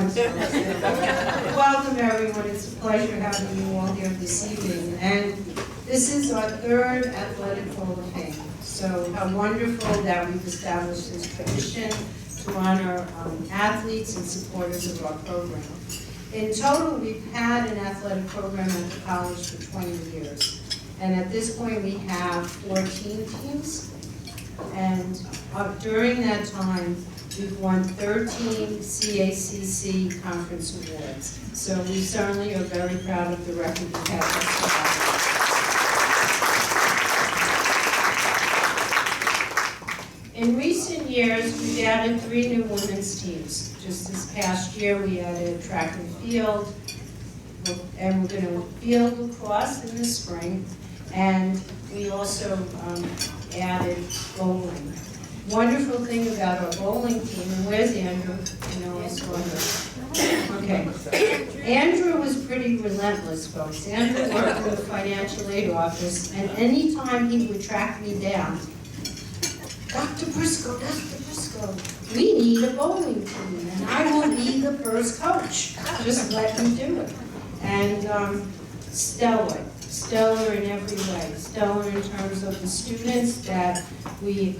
times. Welcome everyone, it's a pleasure having you all here this evening. And this is our third Athletic Hall of Fame. So how wonderful that we've established this tradition to honor athletes and supporters of our program. In total, we've had an athletic program at the college for 20 years. And at this point, we have 14 teams. And during that time, we've won 13 CACC conference awards. So we certainly are very proud of the record we have thus far. In recent years, we've added 3 new women's teams. Just this past year, we added track and field, and we're going to field lacrosse in the spring, and we also added bowling. Wonderful thing about our bowling team, and where's Andrew? You know, he's wonderful. Okay. Andrew was pretty relentless, folks. Andrew worked in the financial aid office, and anytime he would track me down, Dr. Prisco, we need a bowling team, and I will be the first coach. Just let me do it. And stellar in every way. Stellar in terms of the students that we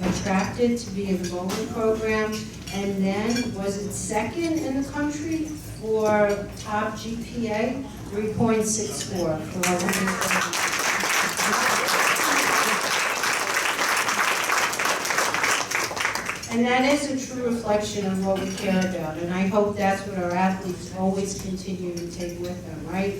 attracted to be in the bowling program, and then was it second in the country for top GPA, 3.64 for our women's program. And that is a true reflection of what we care about, and I hope that's what our athletes always continue to take with them, right?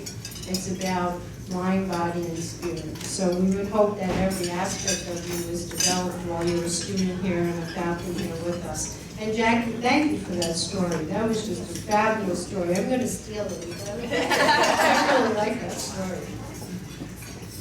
It's about mind, body, and spirit. So we would hope that every aspect of you is developed while you're a student here and a faculty here with us. And Jackie, thank you for that story. That was just a fabulous story. I'm going to steal it. I really like that story.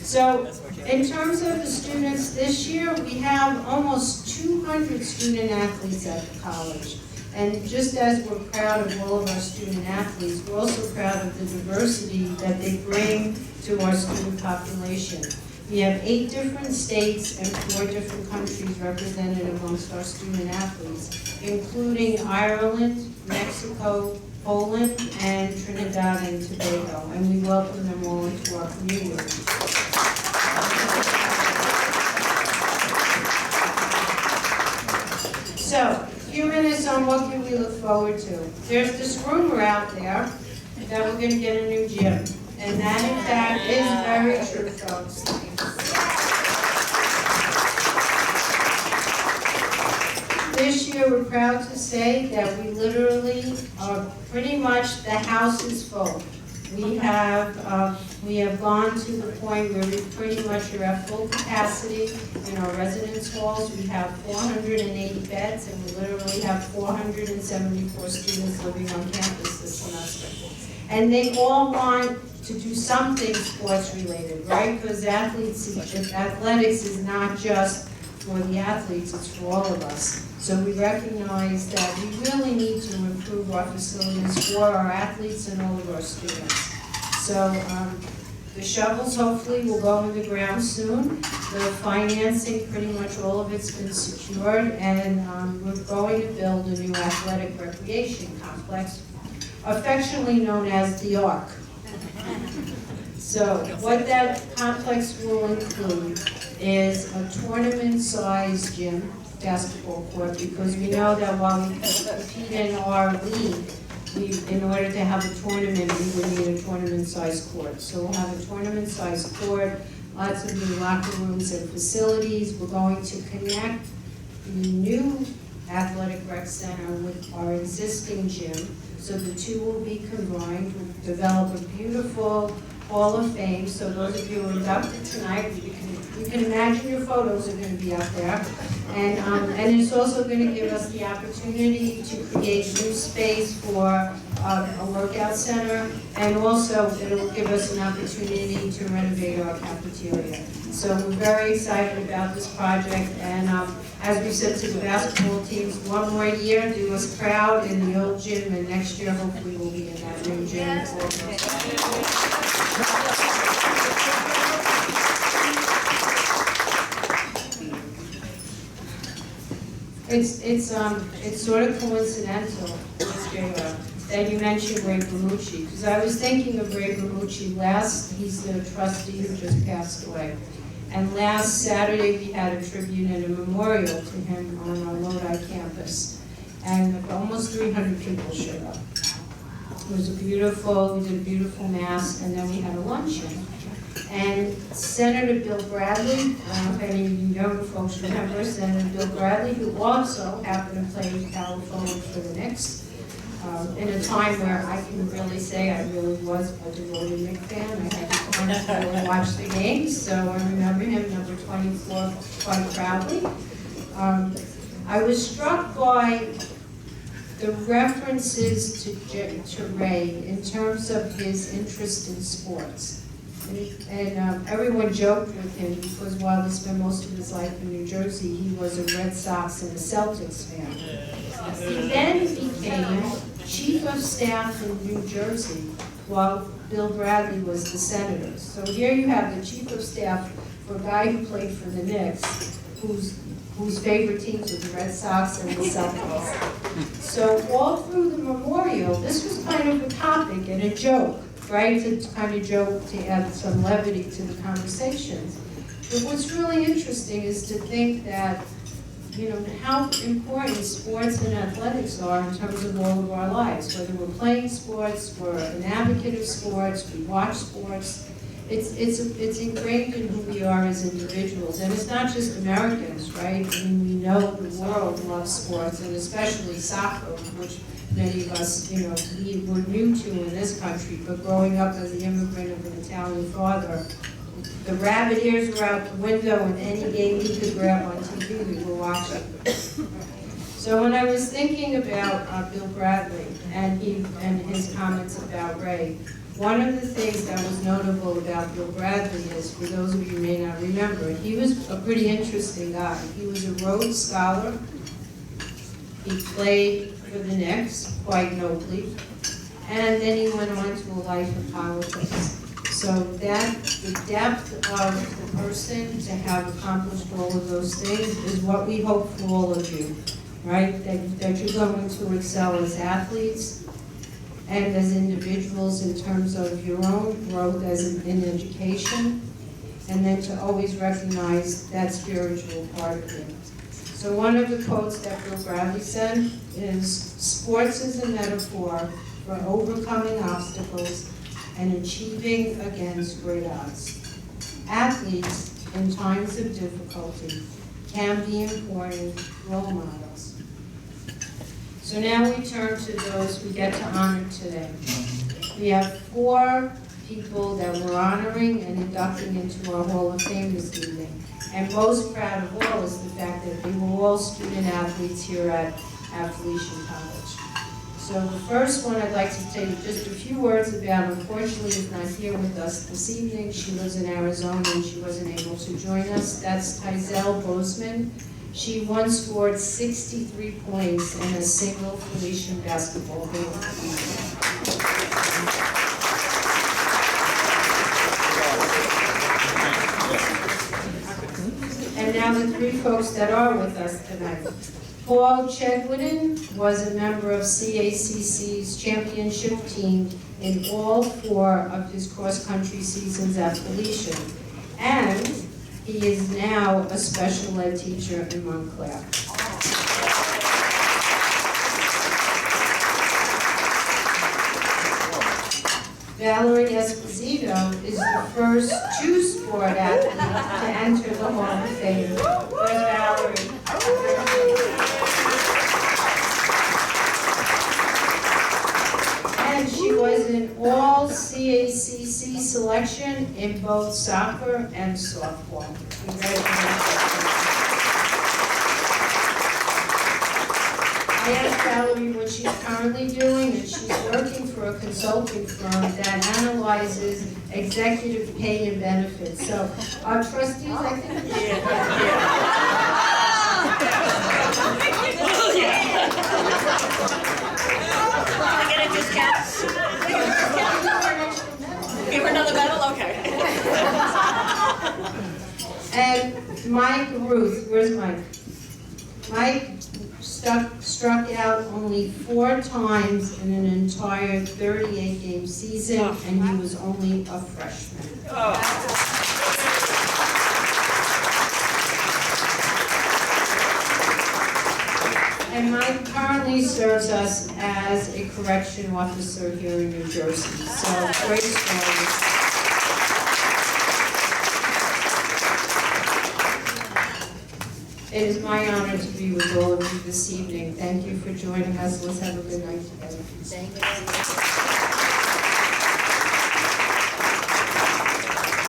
So, in terms of the students this year, we have almost 200 student athletes at the college. And just as we're proud of all of our student athletes, we're also proud of the diversity that they bring to our student population. We have 8 different states and 4 different countries represented amongst our student athletes, including Ireland, Mexico, Poland, and Trinidad and Tobago. And we welcome them all into our community. So, a few minutes on what can we look forward to. There's this rumor out there that we're going to get a new gym. And that, in fact, is very true, folks. This year, we're proud to say that we literally are pretty much, the house is full. We have gone to the point where we pretty much are at full capacity in our residence halls. We have 480 beds, and we literally have 474 students living on campus this semester. And they all want to do something sports related, right? Because athletics is not just for the athletes, it's for all of us. So we recognize that we really need to improve our facilities for our athletes and all of our students. So the shovels hopefully will go in the ground soon. The financing, pretty much all of it's been secured, and we're going to build a new athletic recreation complex, affectionately known as the ARC. So what that complex will include is a tournament-sized gym, basketball court, because we know that while we compete in our league, in order to have a tournament, we would need a tournament-sized court. So we'll have a tournament-sized court, lots of new locker rooms and facilities. We're going to connect the new athletic rec center with our existing gym, so the two will be combined. We'll develop a beautiful Hall of Fame. So those of you who are inducted tonight, you can imagine your photos are going to be up there. And it's also going to give us the opportunity to create new space for a workout center, and also it'll give us an opportunity to renovate our cafeteria. So we're very excited about this project, and as we said to the basketball teams, one more year, do us proud in the old gym, and next year hopefully we'll be in that new gym. It's sort of coincidental, Mr. that you mentioned Ray Bermucci, because I was thinking of Ray Bermucci he's the trustee who just passed away. And last Saturday, we had a tribute and a memorial to him on our Lodi campus. And almost 300 people showed up. It was we did a beautiful mass, and then we had a luncheon. And Senator Bill Bradley, I don't know if any of you younger folks remember, Senator Bill Bradley, who also happened to play power forward for the Knicks, in a time where I can really say I really was a devoted Knicks fan. I had to come to and watch the games, so I remember him, number 24, quite proudly. I was struck by the references to Ray in terms of his interest in sports. And everyone joked with him because while he spent most of his life in New Jersey, he was a Red Sox and a Celtics fan. He then became chief of staff in New Jersey while Bill Bradley was the senator. So here you have the chief of staff for a guy who played for the Knicks, whose favorite teams were the Red Sox and the Celtics. So all through the memorial, this was kind of a topic and a joke, right? To kind of joke, to add some levity to the conversations. But what's really interesting is to think that, you know, how important sports and athletics are in terms of all of our lives. Whether we're playing sports, we're an advocate of sports, we watch sports. It's ingrained in who we are as individuals, and it's not just Americans, right? I mean, we know the world loves sports, and especially soccer, which many of us, you know, we were new to in this country, but growing up as the immigrant of an Italian father, the rabbit ears were out the window, and any game he could grab on TV, we were watching. So when I was thinking about Bill Bradley and his comments about Ray, one of the things that was notable about Bill Bradley is, for those of you who may not remember, he was a pretty interesting guy. He was a Rhodes Scholar. He played for the Knicks quite nobly, and then he went on to a life of politics. So that the depth of the person to have accomplished all of those things is what we hope for all of you, right? That you're going to excel as athletes and as individuals in terms of your own growth as in education, and then to always recognize that spiritual part of it. So one of the quotes that Bill Bradley said is, "Sports is a metaphor for overcoming obstacles and achieving against great odds. Athletes, in times of difficulty, can be important role models." So now we turn to those we get to honor today. We have 4 people that we're honoring and inducting into our Hall of Fame this evening. And most proud of all is the fact that they were all student athletes here at Felician College. So the first one I'd like to take just a few words about, unfortunately is not here with us this evening. She lives in Arizona and she wasn't able to join us. That's Tizelle Bozeman. She once scored 63 points in a single Felician basketball game. And now the 3 folks that are with us tonight. Paul Chedwin was a member of CACC's championship team in all 4 of his cross-country seasons at Felician. And he is now a special ed teacher in Montclair. Valerie Esposito is the first 2-sport athlete to enter the Hall of Fame. Where's Valerie? And she was an all CACC selection in both soccer and softball. Congratulations. I asked Valerie what she's currently doing, and she's working for a consulting firm that analyzes executive pay and benefits. So our trustees, I think. Can I get a discount? Give her another medal? Okay. And Mike Ruth, where's Mike? Mike struck out only 4 times in an entire 38-game season, and he was only a freshman. And Mike currently serves us as a correction officer here in New Jersey. So, great stories. It is my honor to be with all of you this evening. Thank you for joining us. Let's have a good night together. Thank you.